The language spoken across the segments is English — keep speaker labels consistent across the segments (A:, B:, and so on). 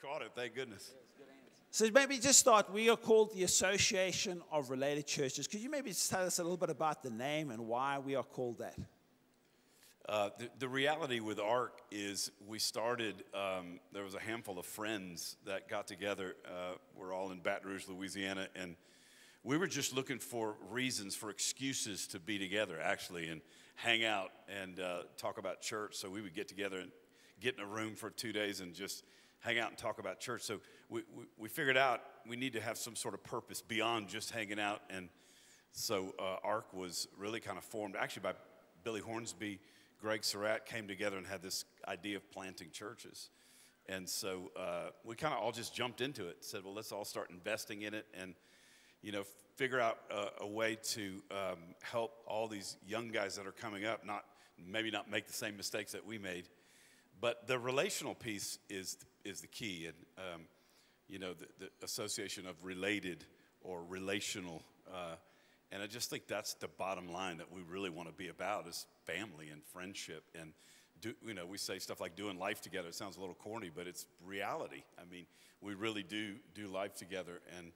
A: caught it, thank goodness.
B: So maybe just start. We are called the Association of Related Churches. Could you maybe just tell us a little bit about the name and why we are called that?
A: The reality with ARC is we started, there was a handful of friends that got together. We're all in Baton Rouge, Louisiana, and we were just looking for reasons, for excuses to be together, actually, and hang out and talk about church. So we would get together and get in a room for 2 days and just hang out and talk about church. So we figured out we need to have some sort of purpose beyond just hanging out. And so ARC was really kind of formed, actually by Billy Hornsby. Greg Surratt came together and had this idea of planting churches. And so we kind of all just jumped into it, said, well, let's all start investing in it and, figure out a way to help all these young guys that are coming up, maybe not make the same mistakes that we made. But the relational piece is the key. And, the association of related or relational. And I just think that's the bottom line that we really want to be about is family and friendship. And, we say stuff like doing life together. It sounds a little corny, but it's reality. I mean, we really do life together. And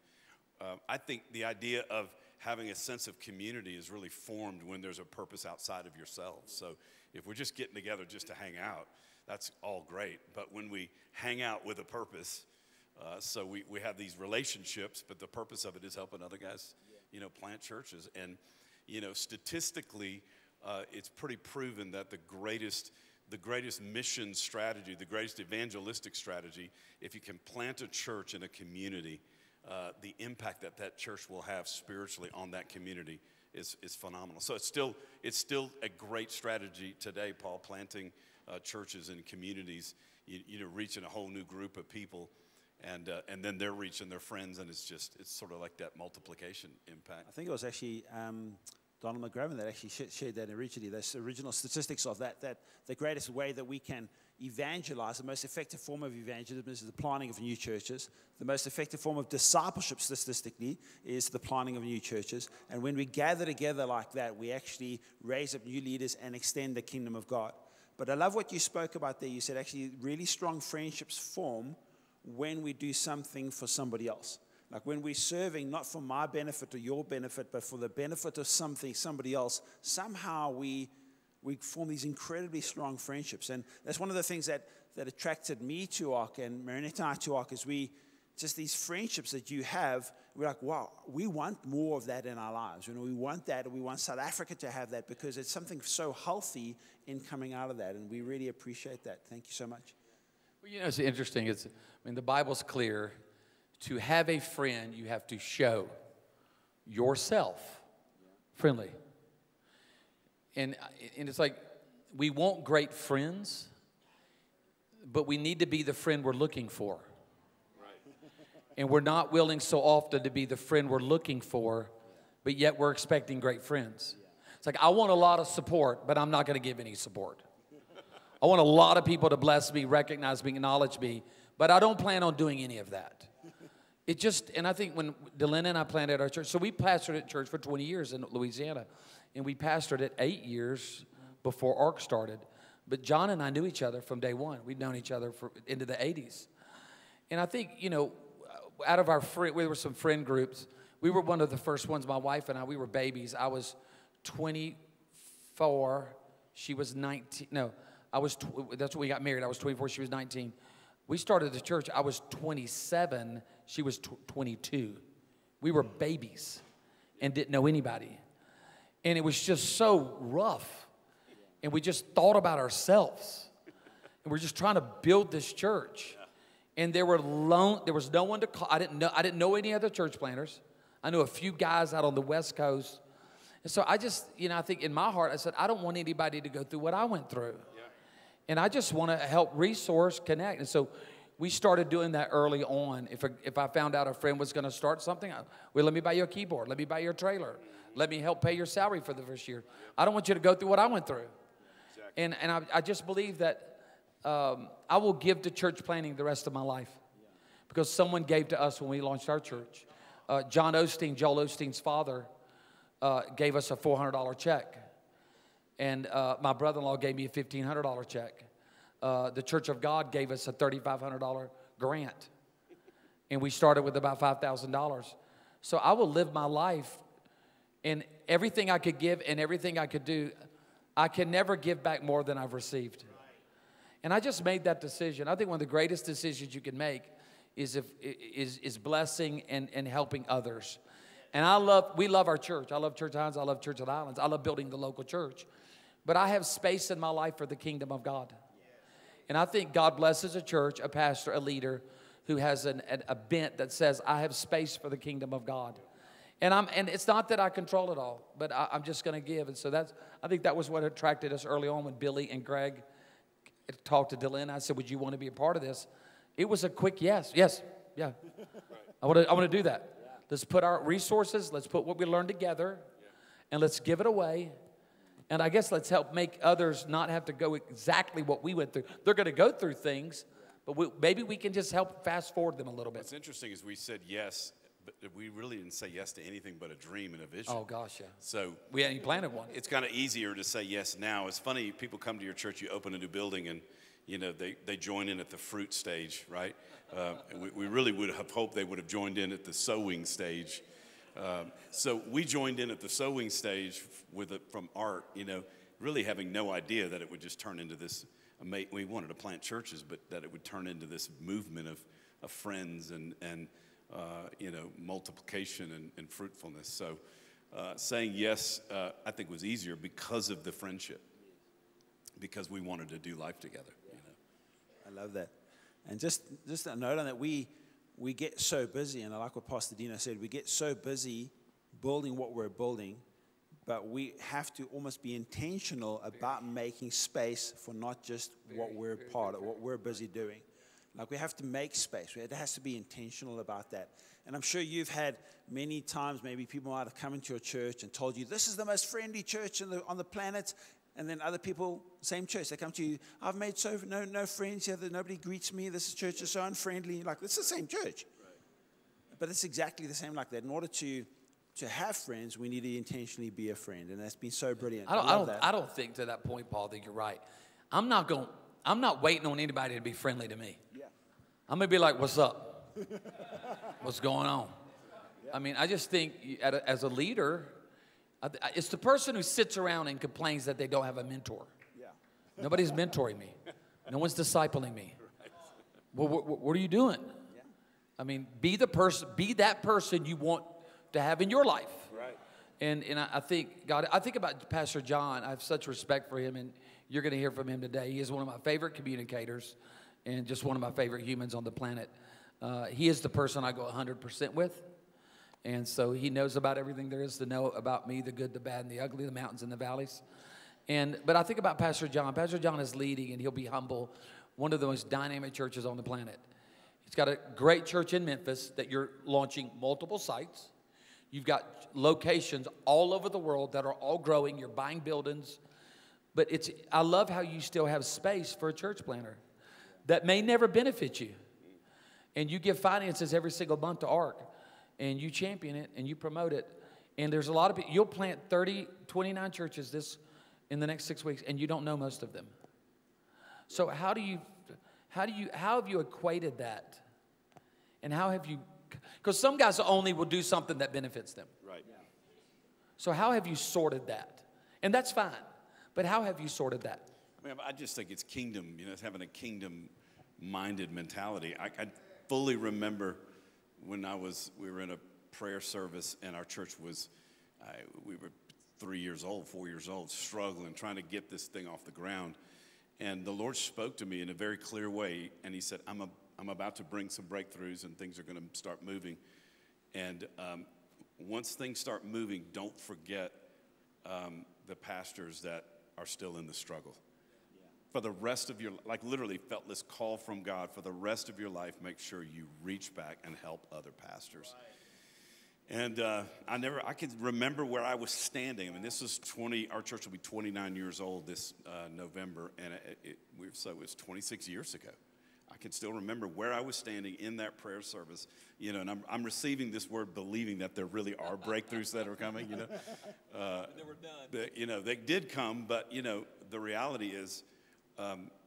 A: I think the idea of having a sense of community is really formed when there's a purpose outside of yourselves. So if we're just getting together just to hang out, that's all great. But when we hang out with a purpose, so we have these relationships, but the purpose of it is helping other guys, plant churches. And, statistically, it's pretty proven that the greatest mission strategy, the greatest evangelistic strategy, if you can plant a church in a community, the impact that church will have spiritually on that community is phenomenal. So it's still a great strategy today, Paul, planting churches and communities, reaching a whole new group of people, and then they're reaching their friends, and it's sort of like that multiplication impact.
B: I think it was actually Donald McGravin that actually shared that originally, those original statistics of that the greatest way that we can evangelize, the most effective form of evangelism is the planting of new churches. The most effective form of discipleship statistically is the planting of new churches. And when we gather together like that, we actually raise up new leaders and extend the kingdom of God. But I love what you spoke about there. You said actually really strong friendships form when we do something for somebody else. Like when we're serving, not for my benefit or your benefit, but for the benefit of somebody else, somehow we form these incredibly strong friendships. And that's one of the things that attracted me to ARC and Marinette and I to ARC is just these friendships that you have, we're like, wow, we want more of that in our lives. We want that, and we want South Africa to have that because it's something so healthy in coming out of that, and we really appreciate that. Thank you so much.
C: Well, it's interesting. The Bible's clear. To have a friend, you have to show yourself friendly. And it's like we want great friends, but we need to be the friend we're looking for. Right. And we're not willing so often to be the friend we're looking for, but yet we're expecting great friends. It's like I want a lot of support, but I'm not going to give any support. I want a lot of people to bless me, recognize me, acknowledge me, but I don't plan on doing any of that. And I think when Delena and I planted our church, so we pastored at church for 20 years in Louisiana, and we pastored it 8 years before ARC started. But John and I knew each other from day one. We'd known each other into the 80s. And I think, out of we were some friend groups. We were one of the first ones, my wife and I, we were babies. I was 24, she was 19. No, that's when we got married. I was 24, she was 19. We started the church, I was 27, she was 22. We were babies and didn't know anybody. And it was just so rough. And we just thought about ourselves. And we're just trying to build this church. And there was no one to call. I didn't know any other church planters. I knew a few guys out on the West Coast. And so I just, I think in my heart, I said, I don't want anybody to go through what I went through. And I just want to help resource, connect. And so we started doing that early on. If I found out a friend was going to start something, let me buy you a keyboard. Let me buy your trailer. Let me help pay your salary for the first year. I don't want you to go through what I went through. Exactly. And I just believe that I will give to church planting the rest of my life because someone gave to us when we launched our church. Joel Osteen's father, gave us a $400 check. And my brother-in-law gave me a $1,500 check. The Church of God gave us a $3,500 grant. And we started with about $5,000. So I will live my life, and everything I could give and everything I could do, I can never give back more than I've received. And I just made that decision. I think one of the greatest decisions you can make is blessing and helping others. And we love our church. I love Church Hines. I love Church of the Islands. I love building the local church. But I have space in my life for the kingdom of God. And I think God blesses a church, a pastor, a leader who has a bent that says, I have space for the kingdom of God. And it's not that I control it all, but I'm just going to give. And so I think that was what attracted us early on when Billy and Greg talked to Dylan. I said, would you want to be a part of this? It was a quick yes. Yes, yeah. I want to do that. Let's put our resources, let's put what we learned together, and let's give it away. And I guess let's help make others not have to go exactly what we went through. They're going to go through things, but maybe we can just help fast forward them a little bit.
A: What's interesting is we said yes, but we really didn't say yes to anything but a dream and a vision.
C: Oh, gosh, yeah.
A: So
C: we hadn't planted one.
A: It's kind of easier to say yes now. It's funny, people come to your church, you open a new building, and they join in at the fruit stage, right? We really would have hoped they would have joined in at the sowing stage. So we joined in at the sowing stage from art, really having no idea that it would just turn into this. We wanted to plant churches, but that it would turn into this movement of friends and multiplication and fruitfulness. So saying yes, I think was easier because of the friendship, because we wanted to do life together.
B: I love that. And just a note on that, we get so busy, and I like what Pastor Dino said, we get so busy building what we're building, but we have to almost be intentional about making space for not just what we're part of, what we're busy doing. Like, we have to make space. It has to be intentional about that. And I'm sure you've had many times, maybe people might have come into your church and told you, this is the most friendly church on the planet. And then other people, same church, they come to you, I've made no friends here, that nobody greets me, this church is so unfriendly. Like, it's the same church. Right. But it's exactly the same like that. In order to have friends, we need to intentionally be a friend. And that's been so brilliant.
C: I don't think to that point, Paul, that you're right. I'm not waiting on anybody to be friendly to me. Yeah. I'm going to be like, what's up? What's going on? Yeah. I mean, I just think as a leader, it's the person who sits around and complains that they don't have a mentor. Yeah. Nobody's mentoring me. No one's discipling me. Right. Well, what are you doing? Yeah. I mean, be that person you want to have in your life. Right. And I think about Pastor John. I have such respect for him, and you're going to hear from him today. He is one of my favorite communicators and just one of my favorite humans on the planet. He is the person I go 100% with. And so he knows about everything there is to know about me, the good, the bad, and the ugly, the mountains and the valleys. But I think about Pastor John. Pastor John is leading, and he'll be humble, one of the most dynamic churches on the planet. He's got a great church in Memphis that you're launching multiple sites. You've got locations all over the world that are all growing. You're buying buildings. But I love how you still have space for a church planter that may never benefit you. And you give finances every single month to ARC. And you champion it, and you promote it. And there's a lot of people. You'll plant 29 churches in the next 6 weeks, and you don't know most of them. So how have you equated that? And how have you, because some guys only will do something that benefits them.
A: Right.
C: So how have you sorted that? And that's fine. But how have you sorted that?
A: I just think it's kingdom, it's having a kingdom-minded mentality. I fully remember when we were in a prayer service, and our church we were 4 years old, struggling, trying to get this thing off the ground. And the Lord spoke to me in a very clear way, and he said, I'm about to bring some breakthroughs, and things are going to start moving. And once things start moving, don't forget the pastors that are still in the struggle. For the rest of your, literally felt this call from God, for the rest of your life, make sure you reach back and help other pastors. Right. And I can remember where I was standing. I mean, our church will be 29 years old this November, and it was 26 years ago. I can still remember where I was standing in that prayer service, and I'm receiving this word, believing that there really are breakthroughs that are coming,
D: They were done.
A: They did come, but, the reality is,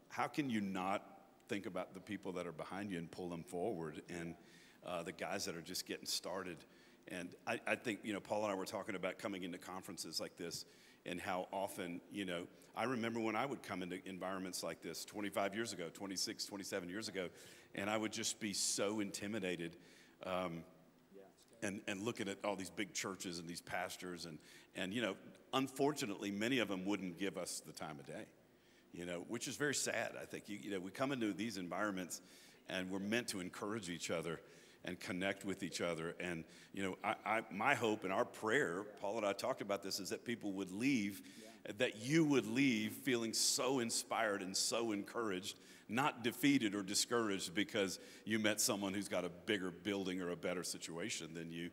A: how can you not think about the people that are behind you and pull them forward, and the guys that are just getting started. And I think, Paul and I were talking about coming into conferences like this and how often, I remember when I would come into environments like this 25 years ago, 26, 27 years ago, and I would just be so intimidated and looking at all these big churches and these pastors. And unfortunately, many of them wouldn't give us the time of day, which is very sad. I think, we come into these environments and we're meant to encourage each other and connect with each other. And, my hope and our prayer, Paul and I talked about this, is that people would leave, that you would leave feeling so inspired and so encouraged, not defeated or discouraged because you met someone who's got a bigger building or a better situation than you.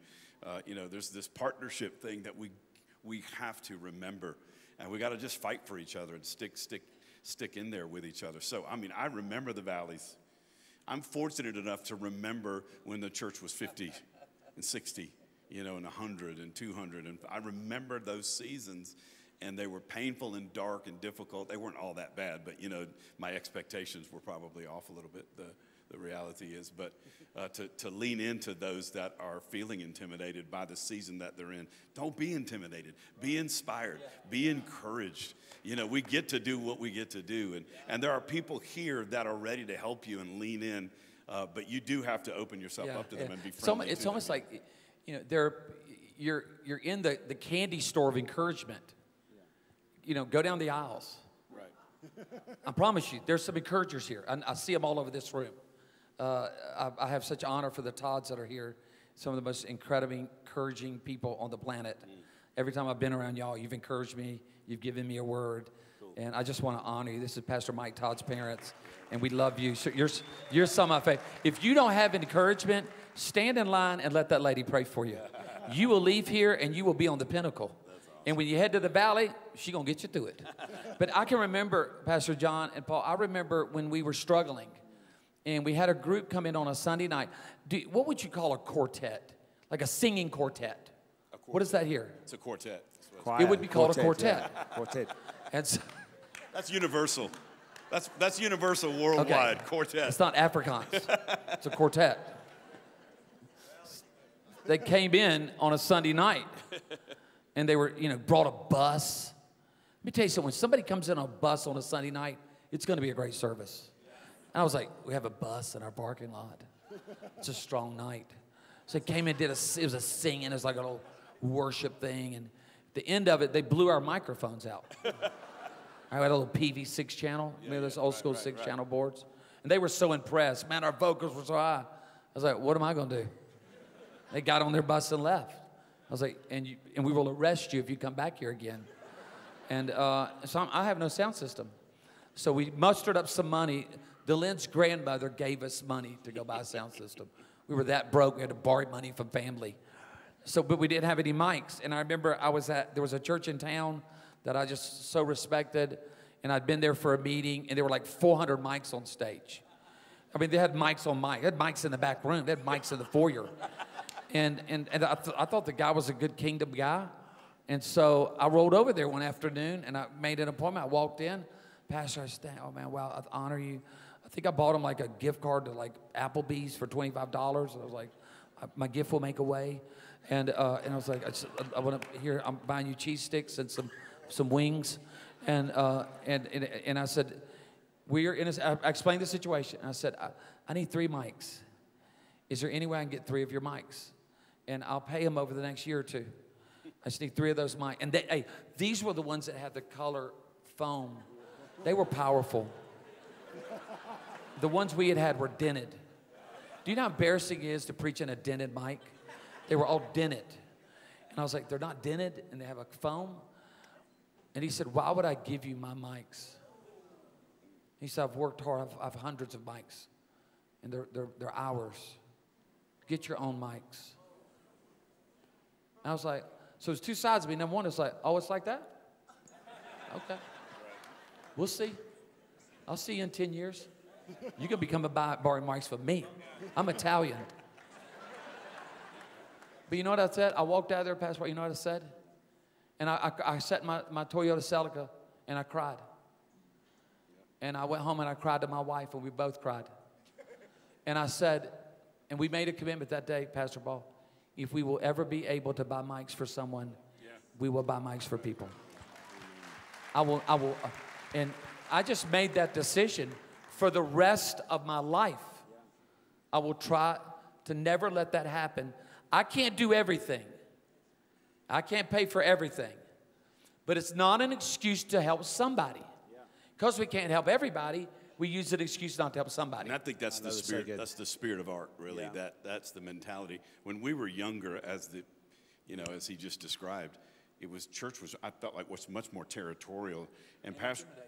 A: There's this partnership thing that we have to remember, and we got to just fight for each other and stick in there with each other. So, I remember the valleys. I'm fortunate enough to remember when the church was 50 and 60, and 100 and 200. And I remember those seasons, and they were painful and dark and difficult. They weren't all that bad, but, my expectations were probably off a little bit, the reality is. But to lean into those that are feeling intimidated by the season that they're in, don't be intimidated. Be inspired. Be encouraged. We get to do what we get to do. And there are people here that are ready to help you and lean in, but you do have to open yourself up to them and be friendly.
C: It's almost like, you're in the candy store of encouragement. Go down the aisles.
A: Right.
C: I promise you, there's some encouragers here. I see them all over this room. I have such honor for the Todds that are here. Some of the most incredibly encouraging people on the planet. Every time I've been around y'all, you've encouraged me. You've given me a word. Cool. And I just want to honor you. This is Pastor Mike Todd's parents, and we love you. So you're some of my favorite. If you don't have encouragement, stand in line and let that lady pray for you. You will leave here, and you will be on the pinnacle. Awesome. And when you head to the valley, she's going to get you through it. But I can remember, Pastor John and Paul, I remember when we were struggling, and we had a group come in on a Sunday night. What would you call a quartet? Like a singing quartet. What is that here?
A: It's a quartet.
C: It would be called a quartet.
B: Yeah. Quartet.
C: And so,
A: that's universal. That's universal worldwide. Okay. Quartet.
C: It's not Afrikaans. It's a quartet. They came in on a Sunday night, and they were, brought a bus. Let me tell you something. When somebody comes in on a bus on a Sunday night, it's going to be a great service. And I was like, we have a bus in our parking lot. It's a strong night. So they came in, it was a singing. It was like a little worship thing, and at the end of it, they blew our microphones out. I had a little PV6 channel, those old school 6-channel boards, and they were so impressed. Man, our vocals were so high. I was like, what am I going to do? They got on their bus and left. I was like, and we will arrest you if you come back here again. And so I have no sound system. So we mustered up some money. Delenn's grandmother gave us money to go buy a sound system. We were that broke. We had to borrow money from family. So, but we didn't have any mics. And I remember there was a church in town that I just so respected. And I'd been there for a meeting, and there were like 400 mics on stage. I mean, they had mics on mic. They had mics in the back room. They had mics in the foyer. And I thought the guy was a good kingdom guy. And so I rolled over there one afternoon, and I made an appointment. I walked in. Pastor, I said, oh, man, wow, I honor you. I think I bought him like a gift card to like Applebee's for $25. And I was like, my gift will make a way. And I was like, I want to hear, I'm buying you cheese sticks and some wings. And I said, I explained the situation. And I said, I need 3 mics. Is there any way I can get 3 of your mics? And I'll pay him over the next year or 2. I just need 3 of those mics. And these were the ones that had the color foam. They were powerful. The ones we had were dented. Do you know how embarrassing it is to preach in a dented mic? They were all dented. And I was like, they're not dented and they have a foam? And he said, why would I give you my mics? He said, I've worked hard. I have hundreds of mics. And they're ours. Get your own mics. And I was like, so there's 2 sides of me. Number one, it's like, oh, it's like that? Okay. We'll see. I'll see you in 10 years. You can become borrowing mics from me. I'm Italian. But you know what I said? I walked out of there, Pastor, you know what I said? And I sat in my Toyota Celica, and I cried. And I went home and I cried to my wife, and we both cried. And I said, and we made a commitment that day, Pastor Paul, if we will ever be able to buy mics for someone, we will buy mics for people. I will, and I just made that decision for the rest of my life. I will try to never let that happen. I can't do everything. I can't pay for everything. But it's not an excuse to help somebody. Because we can't help everybody, we use an excuse not to help somebody.
A: And I think that's the spirit. That's the spirit of art, really.
B: Yeah.
A: That's the mentality. When we were younger, as he just described, church was, I felt like, was much more territorial, and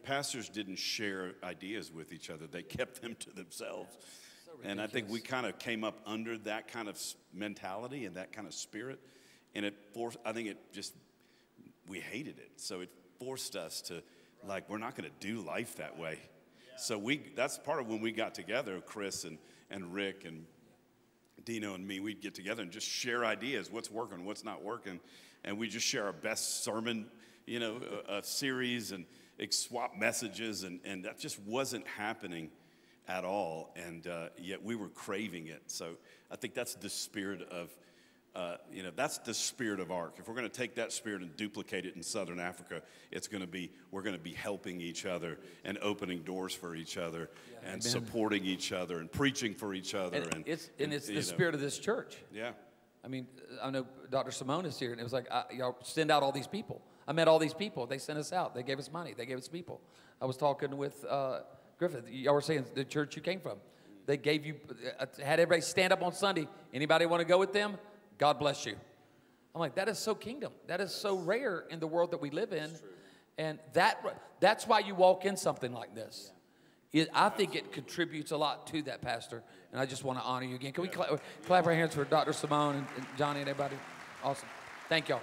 A: pastors didn't share ideas with each other. They kept them to themselves. And I think we kind of came up under that kind of mentality and that kind of spirit, and we hated it. So it forced us to, like, we're not going to do life that way. Yeah. So that's part of when we got together, Chris and Rick and Dino and me, we'd get together and just share ideas, what's working, what's not working. And we just share our best sermon, series and swap messages. And that just wasn't happening at all. And yet we were craving it. So I think that's the spirit of, that's the spirit of ARC. If we're going to take that spirit and duplicate it in Southern Africa, we're going to be helping each other and opening doors for each other and supporting each other and preaching for each other.
C: And it's the spirit of this church.
A: Yeah.
C: I mean, I know Dr. Simone is here, and it was like, y'all send out all these people. I met all these people. They sent us out. They gave us money. They gave us people. I was talking with Griffith. Y'all were saying the church you came from. They gave you, had everybody stand up on Sunday. Anybody want to go with them? God bless you. I'm like, that is so kingdom. That is so rare in the world that we live in. And that's why you walk in something like this. I think it contributes a lot to that, Pastor. And I just want to honor you again. Can we clap our hands for Dr. Simone and Johnny and everybody? Awesome. Thank y'all.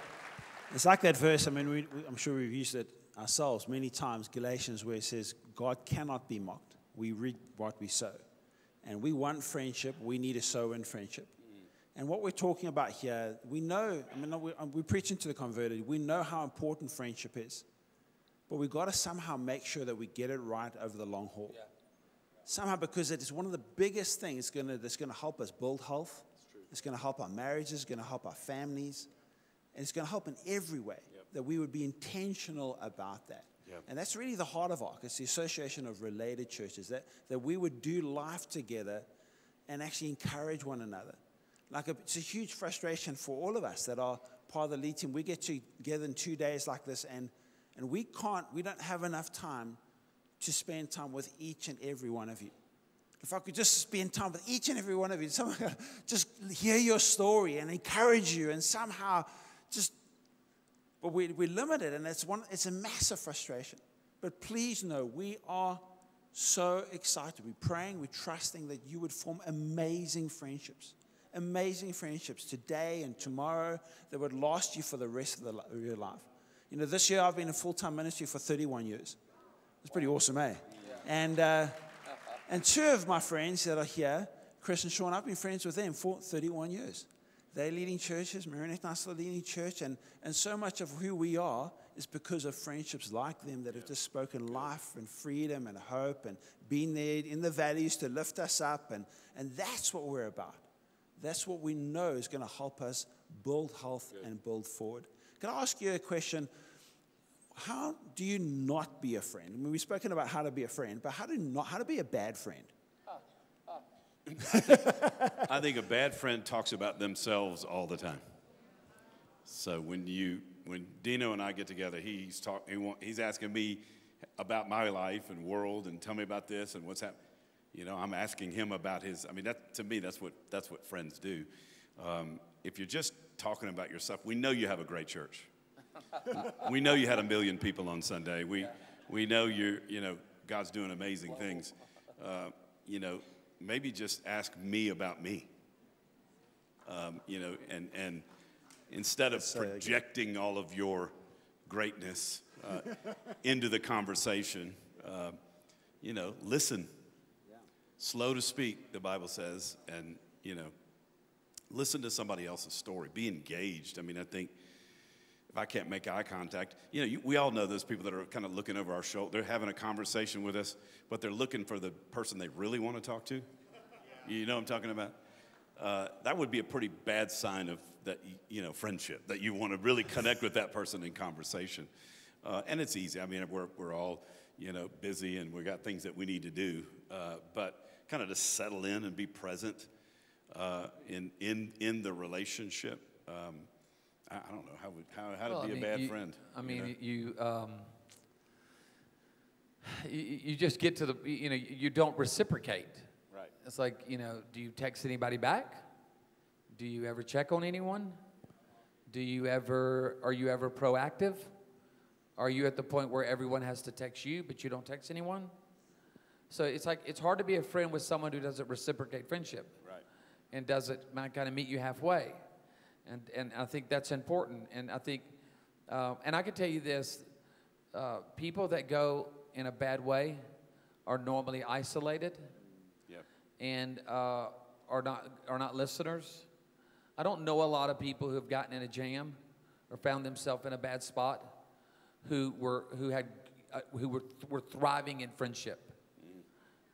B: It's like that verse. I mean, I'm sure we've used it ourselves many times, Galatians, where it says, God cannot be mocked. We reap what we sow. And we want friendship. We need to sow in friendship. And what we're talking about here, we know, we're preaching to the converted. We know how important friendship is. But we've got to somehow make sure that we get it right over the long haul. Yeah. Somehow, because it is one of the biggest things that's going to help us build health. It's going to help our marriages. It's going to help our families. And it's going to help in every way that we would be intentional about that. Yep. And that's really the heart of ARC. It's the association of related churches, that we would do life together and actually encourage one another. It's a huge frustration for all of us that are part of the lead team. We get together in 2 days like this, and we don't have enough time to spend time with each and every one of you. If I could just spend time with each and every one of you, someone just hear your story and encourage you, and somehow but we're limited, and it's a massive frustration. But please know, we are so excited. We're praying, we're trusting that you would form amazing friendships today and tomorrow that would last you for the rest of your life. This year I've been in full-time ministry for 31 years. It's pretty awesome, eh? Yeah. And two of my friends that are here, Chris and Sean, I've been friends with them for 31 years. They're leading churches. Marinette and I are leading church. And so much of who we are is because of friendships like them that have just spoken life and freedom and hope and been there in the valleys to lift us up. And that's what we're about. That's what we know is going to help us build health and build forward. Can I ask you a question? How do you not be a friend? I mean, we've spoken about how to be a friend, but how to be a bad friend?
A: I think a bad friend talks about themselves all the time. So when Dino and I get together, he's asking me about my life and world and tell me about this and what's happening. I'm asking him about his. I mean, to me, that's what friends do. If you're just talking about yourself, we know you have a great church. We know you had 1 million people on Sunday. We know God's doing amazing things. Maybe just ask me about me. And instead of projecting all of your greatness into the conversation, listen. Slow to speak, the Bible says, and, listen to somebody else's story. Be engaged. I mean, I think if I can't make eye contact, we all know those people that are kind of looking over our shoulder. They're having a conversation with us, but they're looking for the person they really want to talk to. You know what I'm talking about? That would be a pretty bad sign of that, friendship, that you want to really connect with that person in conversation. And it's easy. I mean, we're all, busy and we got things that we need to do. But kind of to settle in and be present in the relationship. I don't know how to be a bad friend.
C: I mean, you just get to the, you don't reciprocate.
A: Right.
C: It's like, do you text anybody back? Do you ever check on anyone? Are you ever proactive? Are you at the point where everyone has to text you, but you don't text anyone? So it's hard to be a friend with someone who doesn't reciprocate friendship.
A: Right.
C: And might kind of meet you halfway. And I think that's important. And I think, and I can tell you this, people that go in a bad way are normally isolated.
A: Yep.
C: And are not listeners. I don't know a lot of people who have gotten in a jam or found themselves in a bad spot who were thriving in friendship.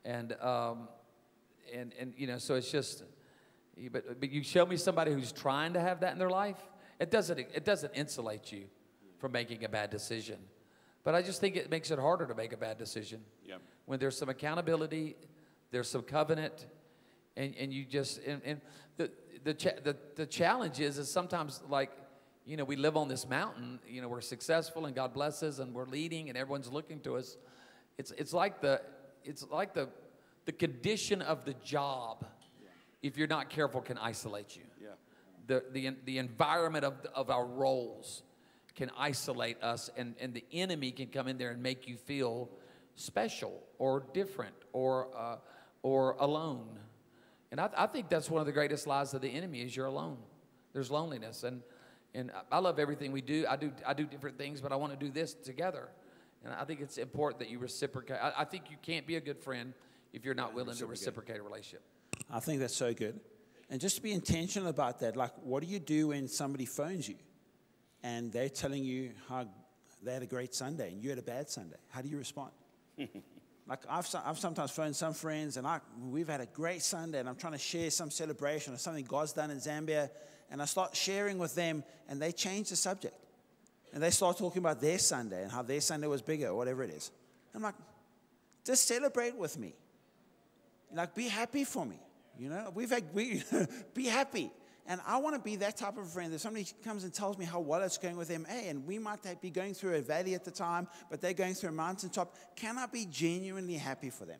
C: And so it's just, but you show me somebody who's trying to have that in their life, it doesn't insulate you from making a bad decision. But I just think it makes it harder to make a bad decision.
A: Yep.
C: When there's some accountability, there's some covenant, and you just and the challenge is sometimes, like, we live on this mountain, we're successful and God blesses and we're leading and everyone's looking to us. It's like the condition of the job, if you're not careful, can isolate you.
A: Yeah.
C: The environment of our roles can isolate us, and the enemy can come in there and make you feel special or different or alone. And I think that's one of the greatest lies of the enemy is you're alone. There's loneliness, and I love everything we do. I do different things, but I want to do this together. And I think it's important that you reciprocate. I think you can't be a good friend if you're not willing to reciprocate a relationship.
B: I think that's so good. And just to be intentional about that, like, what do you do when somebody phones you and they're telling you how they had a great Sunday and you had a bad Sunday? How do you respond? Like, I've sometimes phoned some friends and we've had a great Sunday and I'm trying to share some celebration or something God's done in Zambia, and I start sharing with them and they change the subject. And they start talking about their Sunday and how their Sunday was bigger or whatever it is. I'm like, just celebrate with me. Like, be happy for me. Be happy. And I want to be that type of friend that somebody comes and tells me how well it's going with them. Hey, and we might be going through a valley at the time, but they're going through a mountaintop. Can I be genuinely happy for them?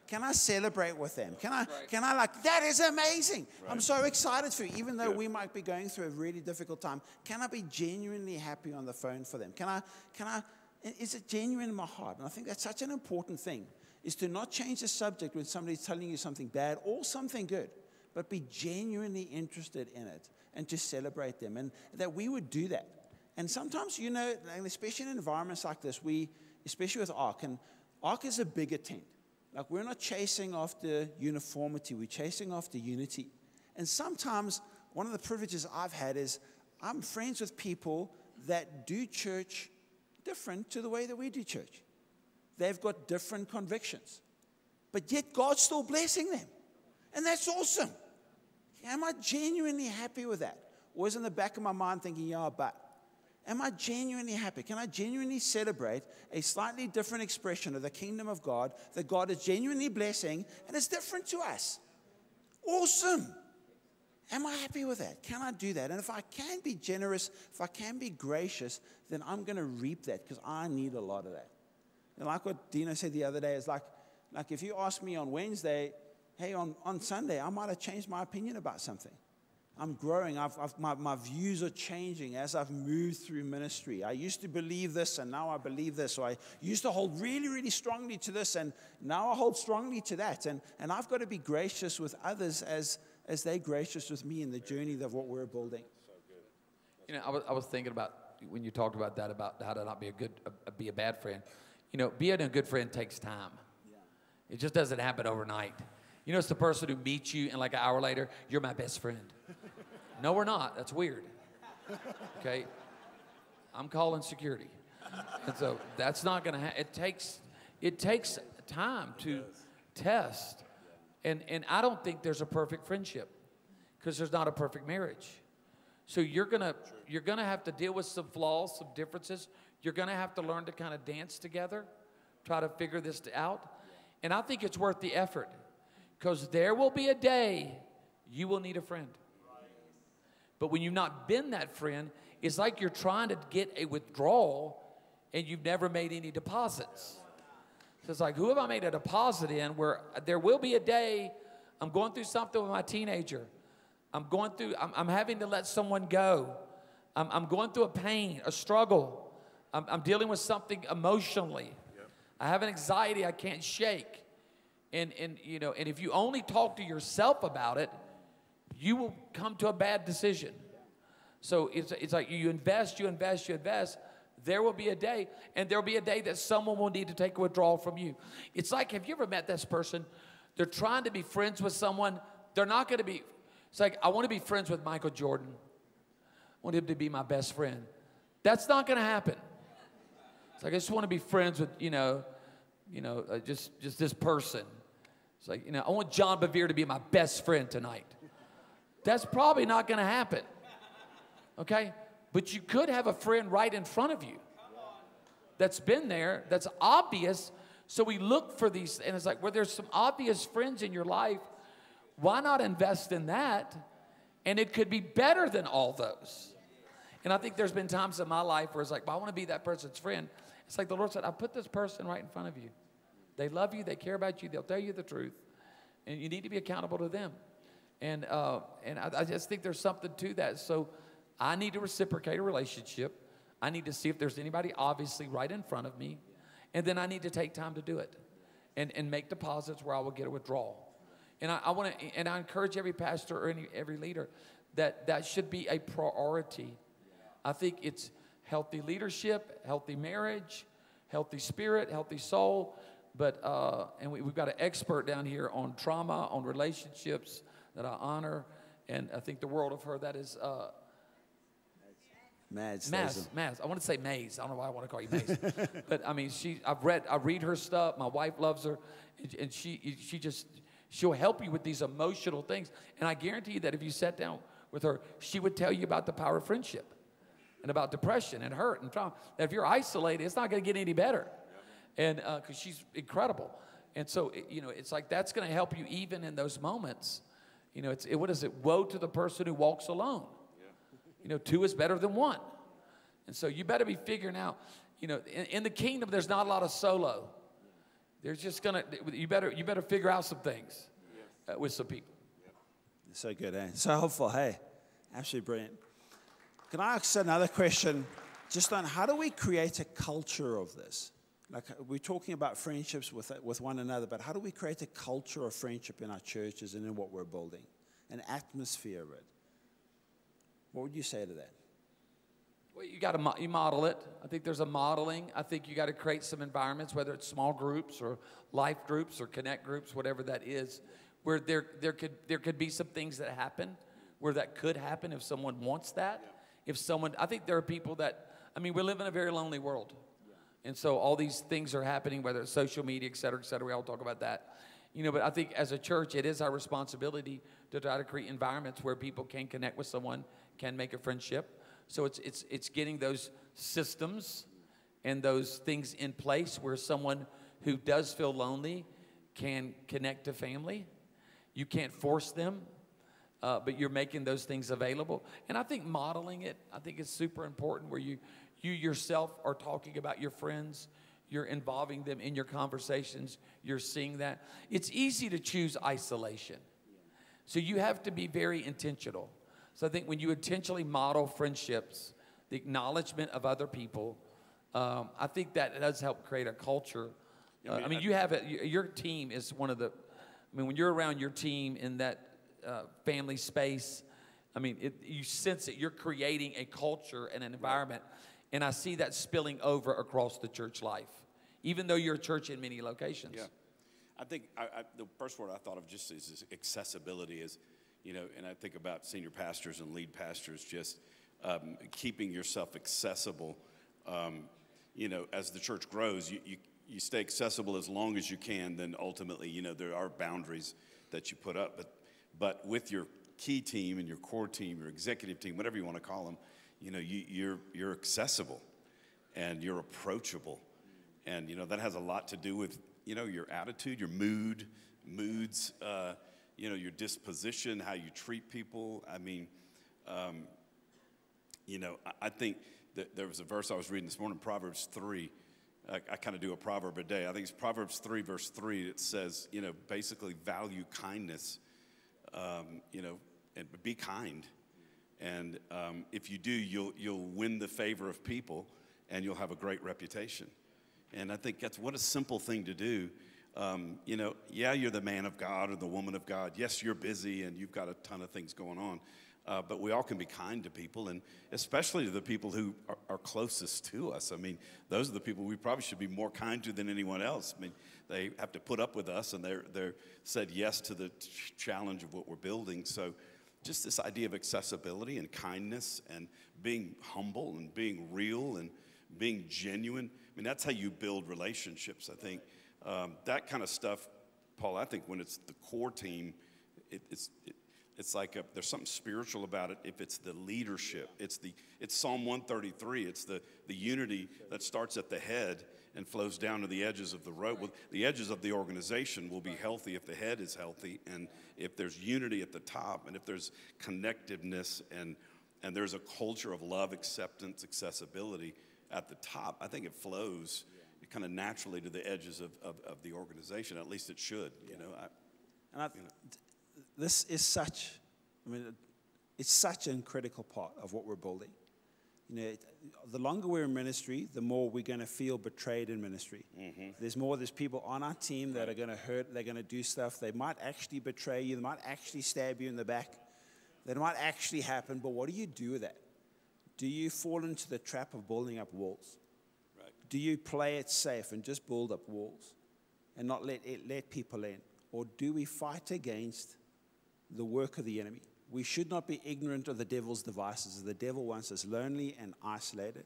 B: Can I celebrate with them? Can I like, that is amazing. Right. I'm so excited for you, even though we might be going through a really difficult time. Can I be genuinely happy on the phone for them? Is it genuine in my heart? And I think that's such an important thing, is to not change the subject when somebody's telling you something bad or something good, but be genuinely interested in it and to celebrate them. And that we would do that. And sometimes, and especially in environments like this, especially with ARC, and ARC is a bigger tent. Like, we're not chasing after uniformity, we're chasing after unity. And sometimes one of the privileges I've had is I'm friends with people that do church different to the way that we do church. They've got different convictions, but yet God's still blessing them. And that's awesome. Am I genuinely happy with that? Or is in the back of my mind thinking, but am I genuinely happy? Can I genuinely celebrate a slightly different expression of the kingdom of God that God is genuinely blessing and it's different to us? Awesome. Am I happy with that? Can I do that? And if I can be generous, if I can be gracious, then I'm going to reap that, because I need a lot of that. And like what Dino said the other day, is like if you ask me on Wednesday, hey, on Sunday, I might have changed my opinion about something. I'm growing. My views are changing as I've moved through ministry. I used to believe this, and now I believe this. Or I used to hold really, really strongly to this, and now I hold strongly to that. And I've got to be gracious with others as they're gracious with me in the journey of what we're building.
C: I was thinking about when you talked about that, about how to not be a bad friend. Being a good friend takes time. Yeah. It just doesn't happen overnight. It's the person who meets you and like an hour later, you're my best friend. No, we're not. That's weird. Okay? I'm calling security. And so that's not going to happen. It takes time to test. And I don't think there's a perfect friendship because there's not a perfect marriage. So you're gonna have to deal with some flaws, some differences. You're gonna have to learn to kind of dance together, try to figure this out. And I think it's worth the effort because there will be a day you will need a friend. But when you've not been that friend, it's like you're trying to get a withdrawal and you've never made any deposits. So it's like, who have I made a deposit in where there will be a day I'm going through something with my teenager. I'm having to let someone go. I'm going through a pain, a struggle. I'm dealing with something emotionally. Yep. I have an anxiety I can't shake. And if you only talk to yourself about it, you will come to a bad decision. So it's like you invest. There will be a day, and there will be a day that someone will need to take a withdrawal from you. It's like, have you ever met this person? They're trying to be friends with someone. They're not going to be. It's like, I want to be friends with Michael Jordan. I want him to be my best friend. That's not going to happen. It's like, I just want to be friends with, just this person. It's like, I want John Bevere to be my best friend tonight. That's probably not going to happen. Okay? But you could have a friend right in front of you that's been there, that's obvious. So we look for these, and it's like, well, there's some obvious friends in your life. Why not invest in that? And it could be better than all those. And I think there's been times in my life where it's like, well, I want to be that person's friend. It's like the Lord said, I put this person right in front of you. They love you. They care about you. They'll tell you the truth. And you need to be accountable to them. And I just think there's something to that. So I need to reciprocate a relationship. I need to see if there's anybody obviously right in front of me. And then I need to take time to do it and make deposits where I will get a withdrawal. And I encourage every pastor or every leader that should be a priority. I think it's healthy leadership, healthy marriage, healthy spirit, healthy soul. But and we've got an expert down here on trauma, on relationships that I honor. And I think the world of her, that is
B: Mads.
C: I want to say Maze. I don't know why I want to call you Maze. But I mean, I read her stuff. My wife loves her. And she'll help you with these emotional things. And I guarantee you that if you sat down with her, she would tell you about the power of friendship and about depression and hurt and trauma. That if you're isolated, it's not going to get any better. And because she's incredible. And so, it's like that's going to help you even in those moments. What is it? Woe to the person who walks alone. Two is better than one. And so you better be figuring out, in the kingdom, there's not a lot of solo. There's just you better figure out some things with some people.
B: So good, eh? So helpful, hey? Absolutely brilliant. Can I ask another question just on how do we create a culture of this? Like, we're talking about friendships with one another, but how do we create a culture of friendship in our churches and in what we're building? An atmosphere of it. What would you say to that?
C: Well, you model it. I think there's a modeling. I think you got to create some environments, whether it's small groups or life groups or connect groups, whatever that is, where there could be some things that happen, where that could happen if someone wants that. I think there are people that, we live in a very lonely world. And so all these things are happening, whether it's social media, et cetera, we all talk about that. But I think as a church, it is our responsibility to try to create environments where people can connect with someone, can make a friendship. So it's getting those systems and those things in place where someone who does feel lonely can connect to family. You can't force them, but you're making those things available. And I think modeling it, I think is super important where you yourself are talking about your friends. You're involving them in your conversations. You're seeing that. It's easy to choose isolation. So you have to be very intentional. So I think when you intentionally model friendships, the acknowledgement of other people, I think that does help create a culture. You have your team is one of the, when you're around your team in that family space, you sense it. You're creating a culture and an environment. And I see that spilling over across the church life, even though you're a church in many locations.
A: Yeah. I think the first word I thought of just is accessibility is, and I think about senior pastors and lead pastors just keeping yourself accessible. You know, as the church grows, you stay accessible as long as you can. Then ultimately, you know, there are boundaries that you put up. But with your key team and your core team, your executive team, whatever you want to call them, you know, you're accessible and you're approachable. And, you know, that has a lot to do with, you know, your attitude, your moods, you know, your disposition, how you treat people. I mean, you know, I think that there was a verse I was reading this morning, Proverbs 3. I kind of do a proverb a day. I think it's Proverbs 3, verse 3. It says, you know, basically value kindness, you know, and be kind. And if you do, you'll win the favor of people, and you'll have a great reputation. And I think that's what a simple thing to do. You know, yeah, you're the man of God or the woman of God. Yes, you're busy and you've got a ton of things going on. But we all can be kind to people, and especially to the people who are closest to us. I mean, those are the people we probably should be more kind to than anyone else. I mean, they have to put up with us, and they're said yes to the challenge of what we're building. So just this idea of accessibility and kindness and being humble and being real and being genuine. I mean, that's how you build relationships, I think. That kind of stuff, Paul, I think when it's the core team, it's like there's something spiritual about it. If it's the leadership, it's Psalm 133. It's the unity that starts at the head and flows down to the edges of the road. Well, the edges of the organization will be healthy if the head is healthy, and if there's unity at the top, and if there's connectiveness, and there's a culture of love, acceptance, accessibility at the top. I think it flows kind of naturally to the edges of the organization. At least it should. You know.
B: This is such, I mean, it's such a critical part of what we're building. You know, the longer we're in ministry, the more we're going to feel betrayed in ministry. Mm-hmm. There's people on our team that are going to hurt, they're going to do stuff. They might actually betray you, they might actually stab you in the back. That might actually happen, but what do you do with that? Do you fall into the trap of building up walls? Right. Do you play it safe and just build up walls and not let people in? Or do we fight against the work of the enemy? We should not be ignorant of the devil's devices. The devil wants us lonely and isolated.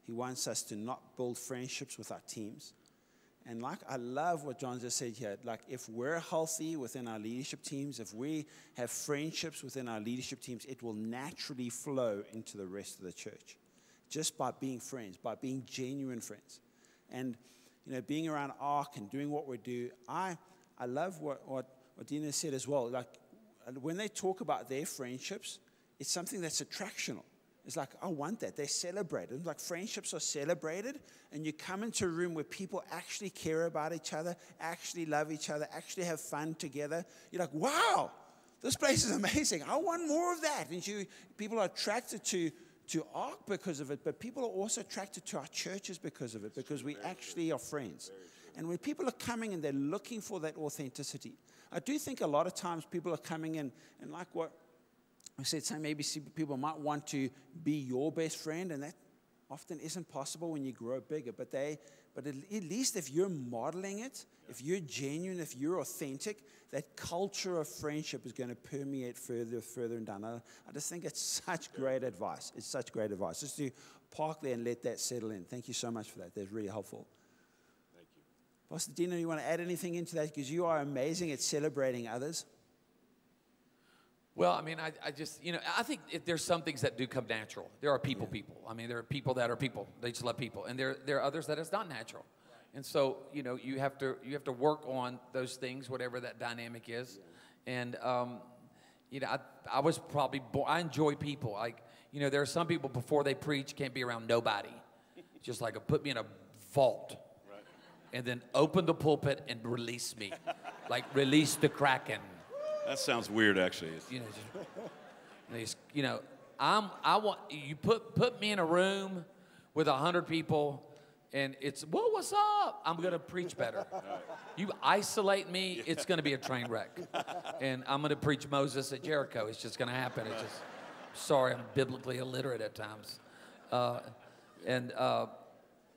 B: He wants us to not build friendships with our teams. And like, I love what John just said here. Like, if we're healthy within our leadership teams, if we have friendships within our leadership teams, it will naturally flow into the rest of the church. Just by being friends, by being genuine friends. And, you know, being around ARC and doing what we do, I love what Dina said as well. Like, when they talk about their friendships, it's something that's attractional. It's like, I want that. They're celebrated. Like, friendships are celebrated, and you come into a room where people actually care about each other, actually love each other, actually have fun together. You're like, wow, this place is amazing. I want more of that. And people are attracted to ARC because of it, but people are also attracted to our churches because of it, because we actually are friends. And when people are coming and they're looking for that authenticity, I do think a lot of times people are coming in, and like what I said, maybe people might want to be your best friend, and that often isn't possible when you grow bigger. But at least if you're modeling it, if you're genuine, if you're authentic, that culture of friendship is going to permeate further and down. I just think it's such great advice. It's such great advice. Just to park there and let that settle in. Thank you so much for that. That's really helpful. Pastor Dino, you want to add anything into that? Because you are amazing at celebrating others.
C: Well, I mean, I just, you know, I think there's some things that do come natural. There are people. I mean, there are people that are people. They just love people. And there are others that it's not natural. And so, you know, you have to work on those things, whatever that dynamic is. And, you know, I was probably I enjoy people. Like, you know, there are some people before they preach can't be around nobody. Just like put me in a vault. And then open the pulpit and release me. Like, release the Kraken.
A: That sounds weird, actually.
C: You know, I want you put me in a room with 100 people, and it's, whoa, what's up? I'm gonna preach better. You isolate me, it's gonna be a train wreck, and I'm gonna preach Moses at Jericho. It's just gonna happen. It's just, sorry, I'm biblically illiterate at times,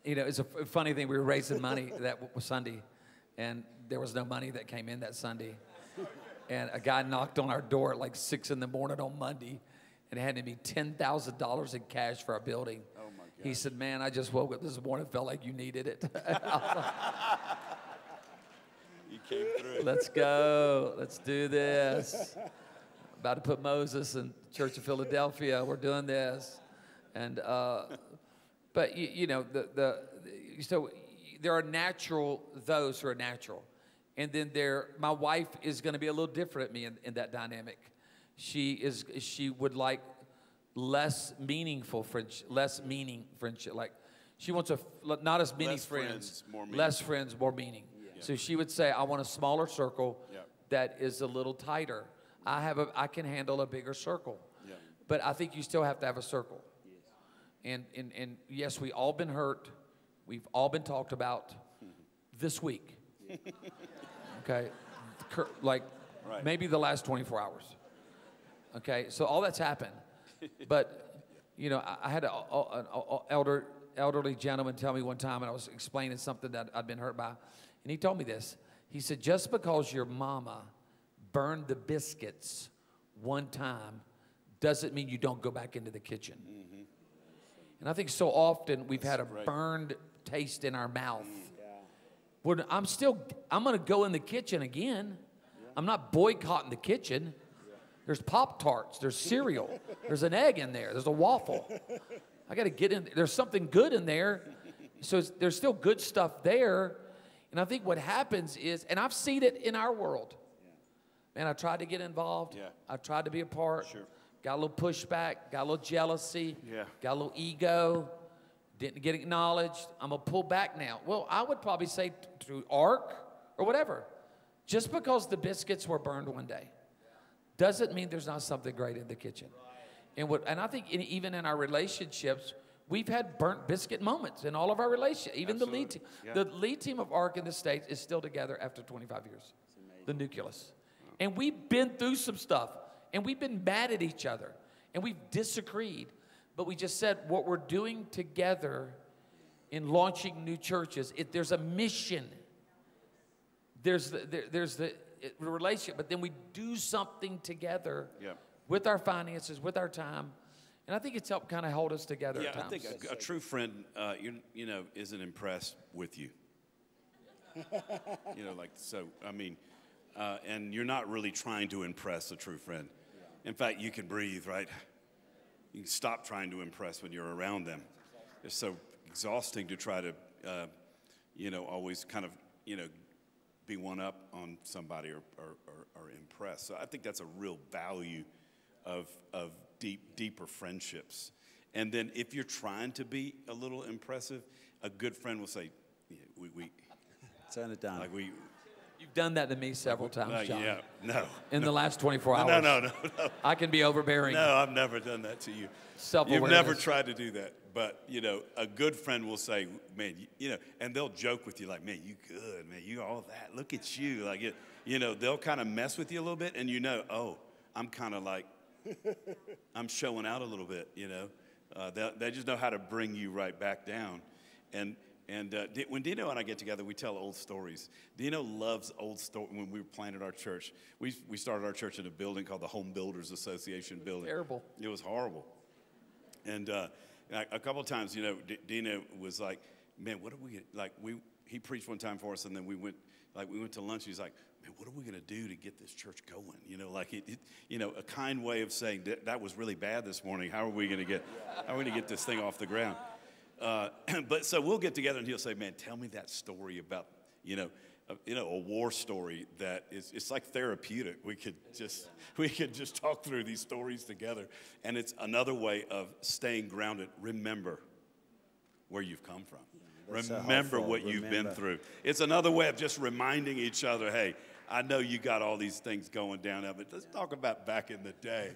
C: you know, it's a funny thing. We were raising money that Sunday, and there was no money that came in that Sunday. And a guy knocked on our door at like 6 in the morning on Monday, and handed me $10,000 in cash for our building.
A: Oh my God.
C: He said, man, I just woke up this morning, felt like you needed it.
A: You came through.
C: Let's go. Let's do this. About to put Moses in Church of Philadelphia. We're doing this. And, but, you know, so there are those who are natural. And then my wife is going to be a little different at me in that dynamic. She would like less meaningful friendship, Like she wants not as many friends, less friends, more meaning. Yeah. So she would say, I want a smaller circle that is a little tighter. I can handle a bigger circle. Yeah. But I think you still have to have a circle. Yes. And yes, we all been hurt. We've all been talked about this week. Okay, like maybe the last 24 hours. Okay, so all that's happened. But, you know, I had an elderly gentleman tell me one time, and I was explaining something that I'd been hurt by, and he told me this. He said, just because your mama burned the biscuits one time doesn't mean you don't go back into the kitchen. Mm-hmm. And I think so often we've had a burned taste in our mouth. Well, I'm going to go in the kitchen again. I'm not boycotting the kitchen. There's Pop-Tarts. There's cereal. There's an egg in there. There's a waffle. I got to get in. There's something good in there. So there's still good stuff there. And I think what happens is, and I've seen it in our world. Man, I tried to get involved. Yeah. I tried to be a part. Sure. Got a little pushback. Got a little jealousy. Yeah. Got a little ego. Didn't get acknowledged. I'm going to pull back now. Well, I would probably say to ARC or whatever. Just because the biscuits were burned one day doesn't mean there's not something great in the kitchen. And I think even in our relationships, we've had burnt biscuit moments in all of our relationships. Even the lead team. Yeah. The lead team of ARC in the States is still together after 25 years. The nucleus. And we've been through some stuff. And we've been mad at each other. And we've disagreed. But we just said what we're doing together in launching new churches, there's a mission. There's the relationship, but then we do something together with our finances, with our time. And I think it's helped kind of hold us together at times.
A: I think a true friend, isn't impressed with you. And you're not really trying to impress a true friend. In fact, you can breathe, right? You can stop trying to impress when you're around them. It's so exhausting to try to, always kind of, be one up on somebody or impress. So I think that's a real value of deeper friendships. And then if you're trying to be a little impressive, a good friend will say, we
B: turn it down.
C: You've done that to me several times, John.
A: Yeah, no.
C: In the last 24 hours.
A: No.
C: I can be overbearing.
A: No, I've never done that to you.
C: Self-awareness.
A: You've never tried to do that. But, a good friend will say, man, and they'll joke with you like, man, you good, man, you all that. Look at you. Like, they'll kind of mess with you a little bit, and I'm kind of like, I'm showing out a little bit, They just know how to bring you right back down. And when Dino and I get together, we tell old stories. Dino loves old stories. When we planted our church, we started our church in a building called the Home Builders Association building.
C: Terrible.
A: It was horrible. And a couple of times, Dino was like, man, what are we like? He preached one time for us, and then we went to lunch. He's like, man, what are we going to do to get this church going? A kind way of saying that was really bad this morning. How are we going to get this thing off the ground? But so we'll get together and he'll say, man, tell me that story about, a war story that it's like therapeutic. We could just talk through these stories together. And it's another way of staying grounded. Remember where you've come from. Remember what you've been through. It's another way of just reminding each other, hey, I know you got all these things going down there, but let's talk about back in the day,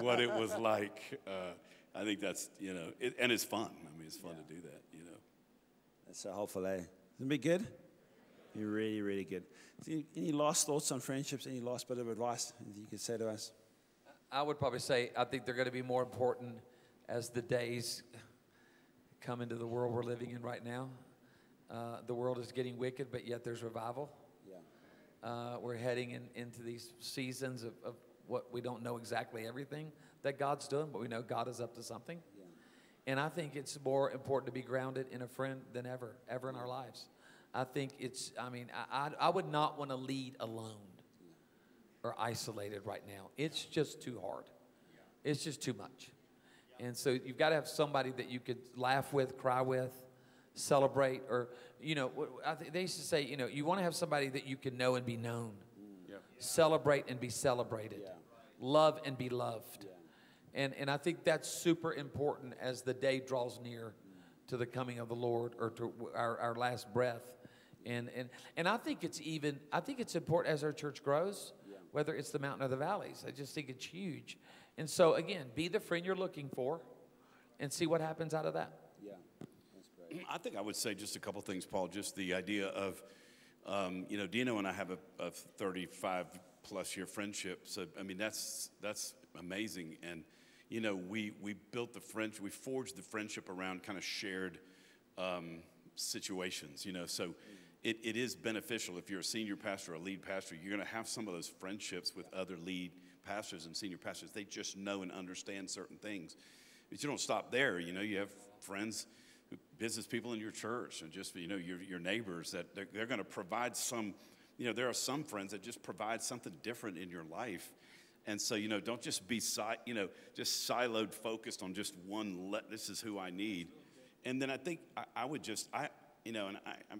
A: what it was like. I think that's, and it's fun. I mean, it's fun to do that,
B: That's so helpful, eh? Isn't it be good? You're really, really good. Any last thoughts on friendships? Any last bit of advice you could say to us?
C: I would probably say I think they're going to be more important as the days come into the world we're living in right now. The world is getting wicked, but yet there's revival. Yeah. We're heading into these seasons of we don't know exactly everything that God's doing, but we know God is up to something. And I think it's more important to be grounded in a friend than ever in our lives. I think I would not want to lead alone or isolated right now. It's just too hard. It's just too much. And so you've got to have somebody that you could laugh with, cry with, celebrate, or, they used to say, you want to have somebody that you can know and be known. Celebrate and be celebrated. Love and be loved. And I think that's super important as the day draws near to the coming of the Lord, or to our last breath. And I think it's important as our church grows, whether it's the mountain or the valleys. I just think it's huge. And so, again, be the friend you're looking for and see what happens out of that.
B: Yeah, that's great.
A: I think I would say just a couple things, Paul. Just the idea of, Dino and I have a 35-plus year friendship. So, that's amazing. And, we built we forged the friendship around kind of shared situations, So it is beneficial if you're a senior pastor or a lead pastor. You're going to have some of those friendships with other lead pastors and senior pastors. They just know and understand certain things. But you don't stop there. You have friends, business people in your church, and just, your neighbors that they're going to provide some, there are some friends that just provide something different in your life. And so, don't just be, just siloed, focused on just one, this is who I need. And then I think I would just,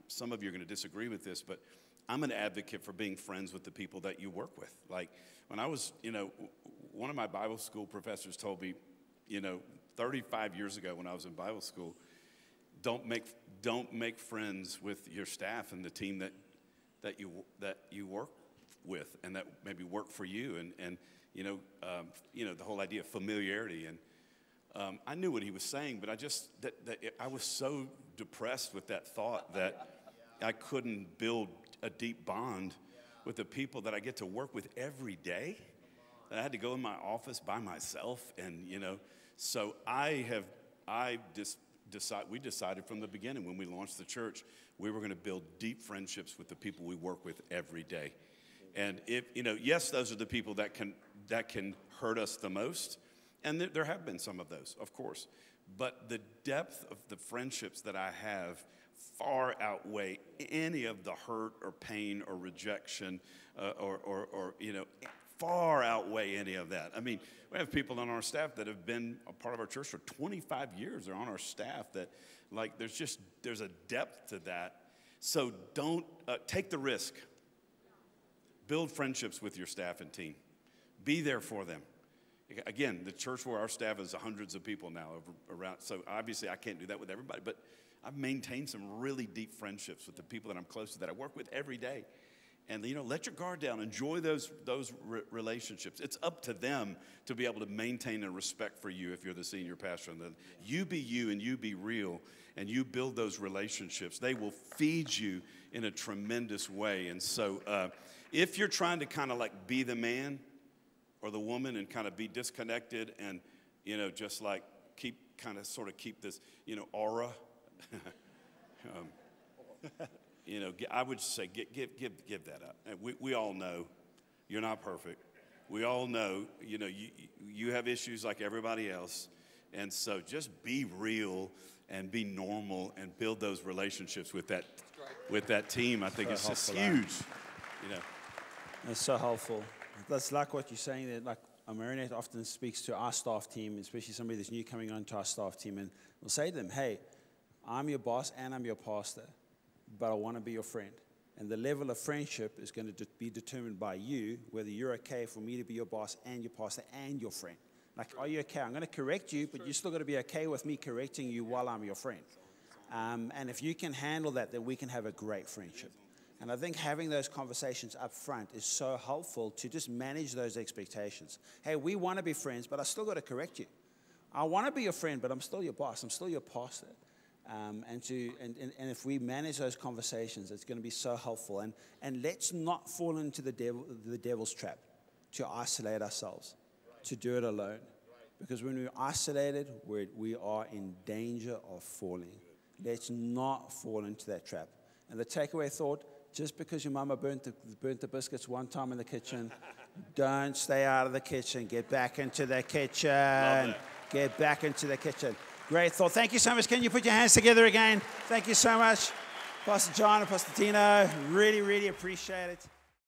A: some of you are going to disagree with this, but I'm an advocate for being friends with the people that you work with. Like when I was, one of my Bible school professors told me, 35 years ago when I was in Bible school, don't make friends with your staff and the team that you work with and that maybe work for you, and the whole idea of familiarity. And I knew what he was saying, but I was so depressed with that thought that I couldn't build a deep bond with the people that I get to work with every day. I had to go in my office by myself, and so we decided from the beginning when we launched the church, we were going to build deep friendships with the people we work with every day. And if yes, those are the people that can hurt us the most, and there have been some of those, of course. But the depth of the friendships that I have far outweigh any of the hurt or pain or rejection or far outweigh any of that. We have people on our staff that have been a part of our church for 25 years. They're on our staff that, there's a depth to that. So don't take the risk. Build friendships with your staff and team. Be there for them. Again, the church where our staff is hundreds of people now around. So obviously I can't do that with everybody, but I've maintained some really deep friendships with the people that I'm close to, that I work with every day. And, let your guard down. Enjoy those relationships. It's up to them to be able to maintain a respect for you if you're the senior pastor. And then you be you and you be real, and you build those relationships. They will feed you in a tremendous way. And so if you're trying to kind of be the man or the woman and kind of be disconnected and, just keep this, aura, I would say give that up. We all know you're not perfect. We all know, you have issues like everybody else. And so just be real and be normal and build those relationships with that team. I think it's just huge.
B: It's so helpful. That's like what you're saying, that Marinette often speaks to our staff team, especially somebody that's new coming onto our staff team, and we'll say to them, hey, I'm your boss and I'm your pastor, but I want to be your friend. And the level of friendship is going to be determined by you, whether you're okay for me to be your boss and your pastor and your friend. Are you okay? I'm going to correct you, but you're still going to be okay with me correcting you while I'm your friend. And if you can handle that, then we can have a great friendship. And I think having those conversations up front is so helpful to just manage those expectations. Hey, we want to be friends, but I still got to correct you. I want to be your friend, but I'm still your boss. I'm still your pastor. And if we manage those conversations, it's going to be so helpful. And let's not fall into the devil's trap to isolate ourselves, to do it alone. Because when we're isolated, we are in danger of falling. Let's not fall into that trap. And the takeaway thought, just because your mama burnt the biscuits one time in the kitchen Don't stay out of the kitchen. Get back into the kitchen.
A: that.
B: Get back into the kitchen. Great thought. Thank you so much. Can you put your hands together again? Thank you so much, Pastor John and Pastor Tino. Really, really appreciate it.